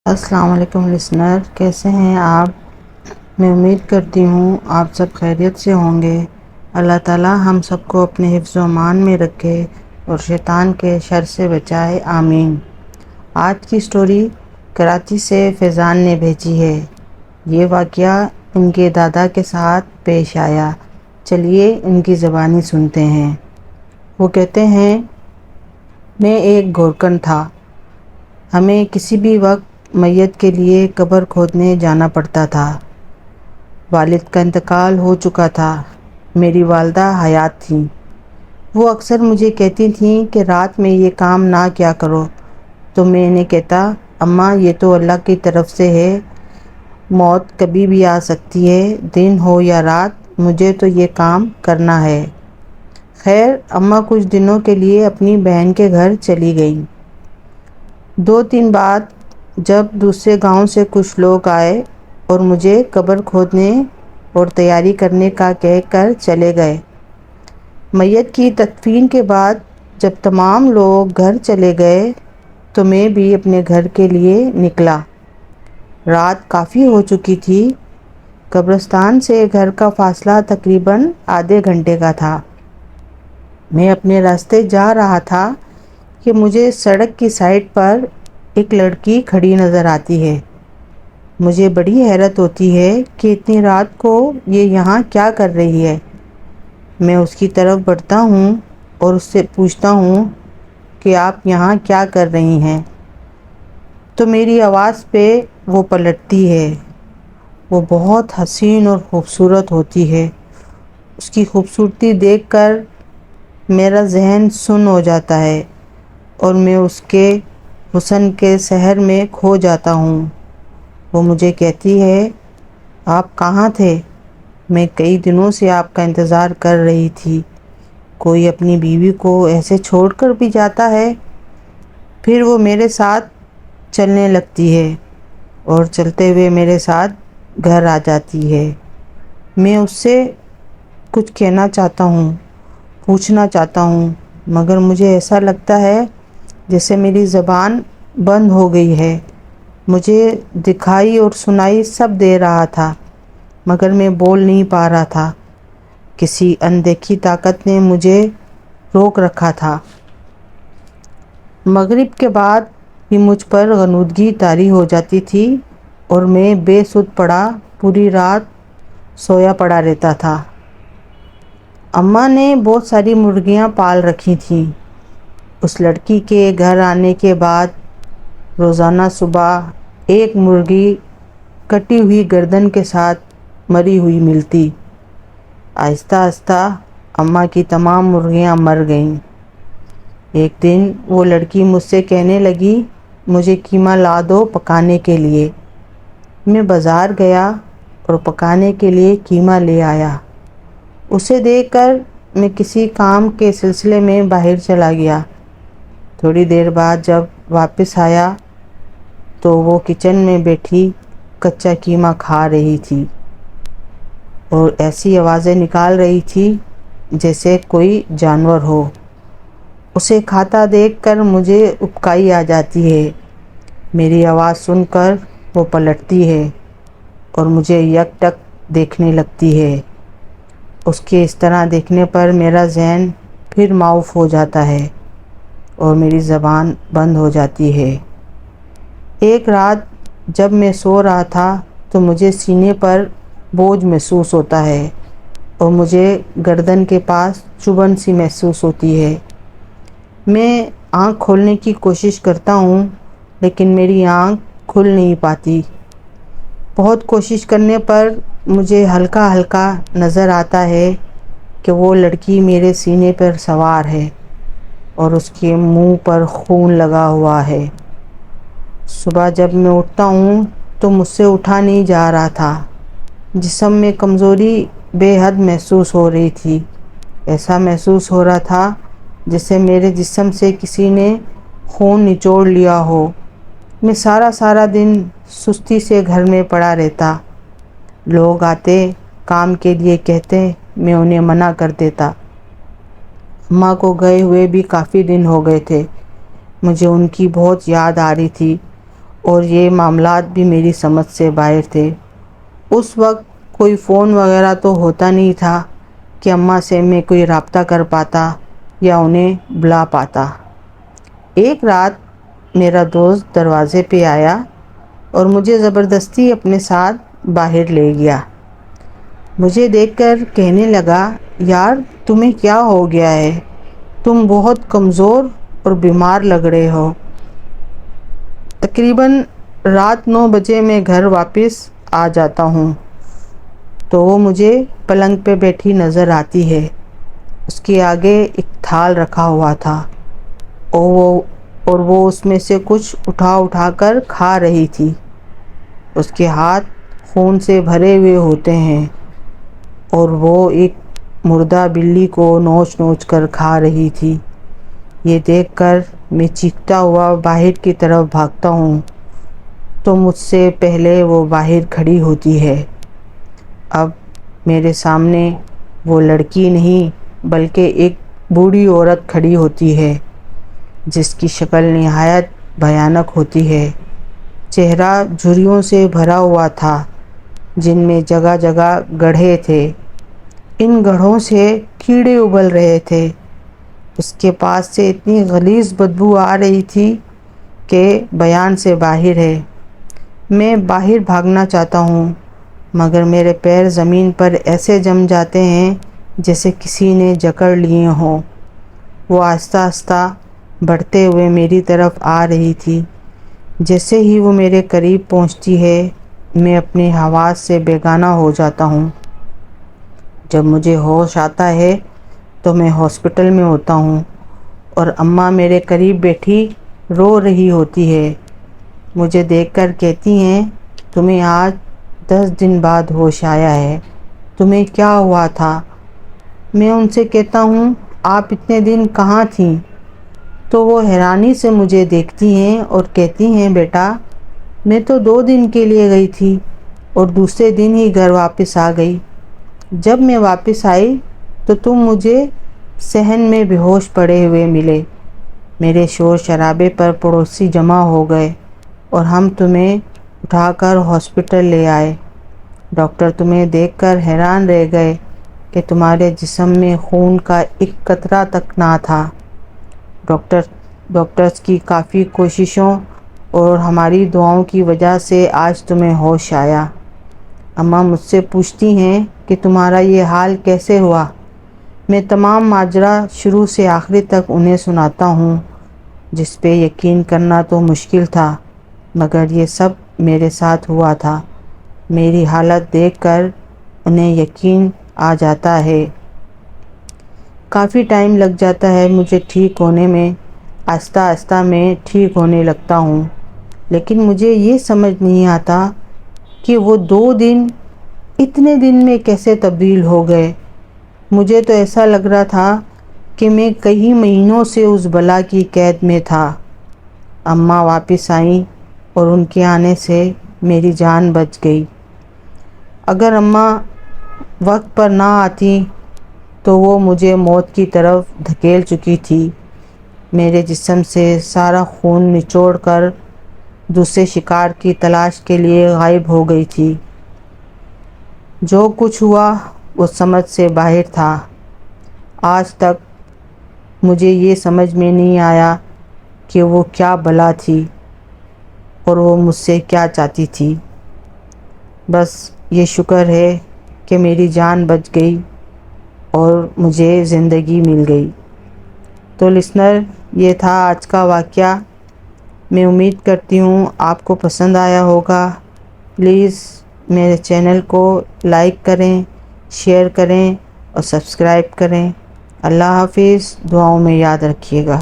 السلام علیکم لسنر، کیسے ہیں آپ؟ میں امید کرتی ہوں آپ سب خیریت سے ہوں گے۔ اللہ تعالی ہم سب کو اپنے حفظ و امان میں رکھے اور شیطان کے شر سے بچائے، آمین۔ آج کی سٹوری کراچی سے فیضان نے بھیجی ہے۔ یہ واقعہ ان کے دادا کے ساتھ پیش آیا۔ چلیے ان کی زبانی سنتے ہیں۔ وہ کہتے ہیں، میں ایک گورکن تھا۔ ہمیں کسی بھی وقت میت کے لیے قبر کھودنے جانا پڑتا تھا۔ والد کا انتقال ہو چکا تھا، میری والدہ حیات تھیں۔ وہ اکثر مجھے کہتی تھیں کہ رات میں یہ کام نہ کیا کرو، تو میں انہیں کہتا، اماں یہ تو اللہ کی طرف سے ہے، موت کبھی بھی آ سکتی ہے، دن ہو یا رات، مجھے تو یہ کام کرنا ہے۔ خیر اماں کچھ دنوں کے لیے اپنی بہن کے گھر چلی گئیں۔ 2 دن بعد جب دوسرے گاؤں سے کچھ لوگ آئے اور مجھے قبر کھودنے اور تیاری کرنے کا کہہ کر چلے گئے۔ میت کی تدفین کے بعد جب تمام لوگ گھر چلے گئے تو میں بھی اپنے گھر کے لیے نکلا۔ رات کافی ہو چکی تھی۔ قبرستان سے گھر کا فاصلہ تقریباً آدھے گھنٹے کا تھا۔ میں اپنے راستے جا رہا تھا کہ مجھے سڑک کی سائڈ پر ایک لڑکی کھڑی نظر آتی ہے۔ مجھے بڑی حیرت ہوتی ہے کہ اتنی رات کو یہ یہاں کیا کر رہی ہے۔ میں اس کی طرف بڑھتا ہوں اور اس سے پوچھتا ہوں کہ آپ یہاں کیا کر رہی ہیں؟ تو میری آواز پہ وہ پلٹتی ہے۔ وہ بہت حسین اور خوبصورت ہوتی ہے۔ اس کی خوبصورتی دیکھ کر میرا ذہن سن ہو جاتا ہے اور میں اس کے حسن کے سحر میں کھو جاتا ہوں۔ وہ مجھے کہتی ہے، آپ کہاں تھے؟ میں کئی دنوں سے آپ کا انتظار کر رہی تھی۔ کوئی اپنی بیوی کو ایسے چھوڑ کر بھی جاتا ہے؟ پھر وہ میرے ساتھ چلنے لگتی ہے اور چلتے ہوئے میرے ساتھ گھر آ جاتی ہے۔ میں اس سے کچھ کہنا چاہتا ہوں، پوچھنا چاہتا ہوں، مگر مجھے ایسا لگتا ہے جیسے میری زبان بند ہو گئی ہے۔ مجھے دکھائی اور سنائی سب دے رہا تھا، مگر میں بول نہیں پا رہا تھا۔ کسی اندیکھی طاقت نے مجھے روک رکھا تھا۔ مغرب کے بعد بھی مجھ پر غنودگی طاری ہو جاتی تھی اور میں بے سدھ پڑا پوری رات سویا پڑا رہتا تھا۔ اماں نے بہت ساری مرغیاں پال رکھی تھیں۔ اس لڑکی کے گھر آنے کے بعد روزانہ صبح ایک مرغی کٹی ہوئی گردن کے ساتھ مری ہوئی ملتی۔ آہستہ آہستہ اماں کی تمام مرغیاں مر گئیں۔ ایک دن وہ لڑکی مجھ سے کہنے لگی، مجھے قیمہ لا دو پکانے کے لیے۔ میں بازار گیا اور پکانے کے لیے قیمہ لے آیا۔ اسے دیکھ کر میں کسی کام کے سلسلے میں باہر چلا گیا۔ تھوڑی دیر بعد جب واپس آیا تو وہ کچن میں بیٹھی کچا قیمہ کھا رہی تھی اور ایسی آوازیں نکال رہی تھی جیسے کوئی جانور ہو۔ اسے کھاتا دیکھ کر مجھے ابکائی آ جاتی ہے۔ میری آواز سن کر وہ پلٹتی ہے اور مجھے یک ٹک دیکھنے لگتی ہے۔ اس کے اس طرح دیکھنے پر میرا ذہن پھر معاف ہو جاتا ہے اور میری زبان بند ہو جاتی ہے۔ ایک رات جب میں سو رہا تھا تو مجھے سینے پر بوجھ محسوس ہوتا ہے اور مجھے گردن کے پاس چبھن سی محسوس ہوتی ہے۔ میں آنکھ کھولنے کی کوشش کرتا ہوں لیکن میری آنکھ کھل نہیں پاتی۔ بہت کوشش کرنے پر مجھے ہلکا ہلکا نظر آتا ہے کہ وہ لڑکی میرے سینے پر سوار ہے اور اس کے منہ پر خون لگا ہوا ہے۔ صبح جب میں اٹھتا ہوں تو مجھ سے اٹھا نہیں جا رہا تھا۔ جسم میں کمزوری بے حد محسوس ہو رہی تھی۔ ایسا محسوس ہو رہا تھا جیسے میرے جسم سے کسی نے خون نچوڑ لیا ہو۔ میں سارا دن سستی سے گھر میں پڑا رہتا۔ لوگ آتے، کام کے لیے کہتے، میں انہیں منع کر دیتا۔ اماں کو گئے ہوئے بھی کافی دن ہو گئے تھے۔ مجھے ان کی بہت یاد آ رہی تھی اور یہ معاملات بھی میری سمجھ سے باہر تھے۔ اس وقت کوئی فون وغیرہ تو ہوتا نہیں تھا کہ اماں سے میں کوئی رابطہ کر پاتا یا انہیں بلا پاتا۔ ایک رات میرا دوست دروازے پہ آیا اور مجھے زبردستی اپنے ساتھ باہر لے گیا۔ مجھے دیکھ کر کہنے لگا، یار تمہیں کیا ہو گیا ہے؟ تم بہت کمزور اور بیمار لگ رہے ہو۔ تقریباً رات 9 بجے میں گھر واپس آ جاتا ہوں تو وہ مجھے پلنگ پہ بیٹھی نظر آتی ہے۔ اس کے آگے ایک تھال رکھا ہوا تھا اور وہ اس میں سے کچھ اٹھا کر کھا رہی تھی۔ اس کے ہاتھ خون سے بھرے ہوئے ہوتے ہیں اور وہ ایک مردہ بلی کو نوچ کر کھا رہی تھی۔ یہ دیکھ کر میں چیختا ہوا باہر کی طرف بھاگتا ہوں تو مجھ سے پہلے وہ باہر کھڑی ہوتی ہے۔ اب میرے سامنے وہ لڑکی نہیں بلکہ ایک بوڑھی عورت کھڑی ہوتی ہے جس کی شکل نہایت بھیانک ہوتی ہے۔ چہرہ جھریوں سے بھرا ہوا تھا جن میں جگہ جگہ گڑھے تھے۔ ان گڑھوں سے کیڑے ابل رہے تھے۔ اس کے پاس سے اتنی غلیظ بدبو آ رہی تھی کہ بیان سے باہر ہے۔ میں باہر بھاگنا چاہتا ہوں مگر میرے پیر زمین پر ایسے جم جاتے ہیں جیسے کسی نے جکڑ لیے ہوں۔ وہ آہستہ آہستہ بڑھتے ہوئے میری طرف آ رہی تھی۔ جیسے ہی وہ میرے قریب پہنچتی ہے میں اپنے حواس سے بیگانہ ہو جاتا ہوں۔ جب مجھے ہوش آتا ہے تو میں ہاسپٹل میں ہوتا ہوں اور اماں میرے قریب بیٹھی رو رہی ہوتی ہے۔ مجھے دیکھ کر کہتی ہیں، تمہیں آج 10 دن بعد ہوش آیا ہے، تمہیں کیا ہوا تھا؟ میں ان سے کہتا ہوں، آپ اتنے دن کہاں تھیں؟ تو وہ حیرانی سے مجھے دیکھتی ہیں اور کہتی ہیں، بیٹا میں تو 2 دن کے لیے گئی تھی اور دوسرے دن ہی گھر واپس آ گئی۔ جب میں واپس آئی تو تم مجھے صحن میں بے ہوش پڑے ہوئے ملے۔ میرے شور شرابے پر پڑوسی جمع ہو گئے اور ہم تمہیں اٹھا کر ہاسپٹل لے آئے۔ ڈاکٹر تمہیں دیکھ کر حیران رہ گئے کہ تمہارے جسم میں خون کا ایک قطرہ تک نہ تھا۔ ڈاکٹرز کی کافی کوششوں اور ہماری دعاؤں کی وجہ سے آج تمہیں ہوش آیا۔ اماں مجھ سے پوچھتی ہیں کہ تمہارا یہ حال کیسے ہوا؟ میں تمام ماجرا شروع سے آخری تک انہیں سناتا ہوں، جس پہ یقین کرنا تو مشکل تھا مگر یہ سب میرے ساتھ ہوا تھا۔ میری حالت دیکھ کر انہیں یقین آ جاتا ہے۔ کافی ٹائم لگ جاتا ہے مجھے ٹھیک ہونے میں۔ آہستہ آہستہ میں ٹھیک ہونے لگتا ہوں لیکن مجھے یہ سمجھ نہیں آتا کہ وہ 2 دن اتنے دن میں کیسے تبدیل ہو گئے۔ مجھے تو ایسا لگ رہا تھا کہ میں کئی مہینوں سے اس بلا کی قید میں تھا۔ اماں واپس آئیں اور ان کے آنے سے میری جان بچ گئی۔ اگر اماں وقت پر نہ آتی تو وہ مجھے موت کی طرف دھکیل چکی تھی۔ میرے جسم سے سارا خون نچوڑ کر دوسرے شکار کی تلاش کے لیے غائب ہو گئی تھی۔ جو کچھ ہوا وہ سمجھ سے باہر تھا۔ آج تک مجھے یہ سمجھ میں نہیں آیا کہ وہ کیا بلا تھی اور وہ مجھ سے کیا چاہتی تھی۔ بس یہ شکر ہے کہ میری جان بچ گئی اور مجھے زندگی مل گئی۔ تو لسنر، یہ تھا آج کا واقعہ۔ میں امید کرتی ہوں آپ کو پسند آیا ہوگا۔ پلیز میرے چینل کو لائک کریں، شیئر کریں اور سبسکرائب کریں۔ اللہ حافظ، دعاؤں میں یاد رکھیے گا۔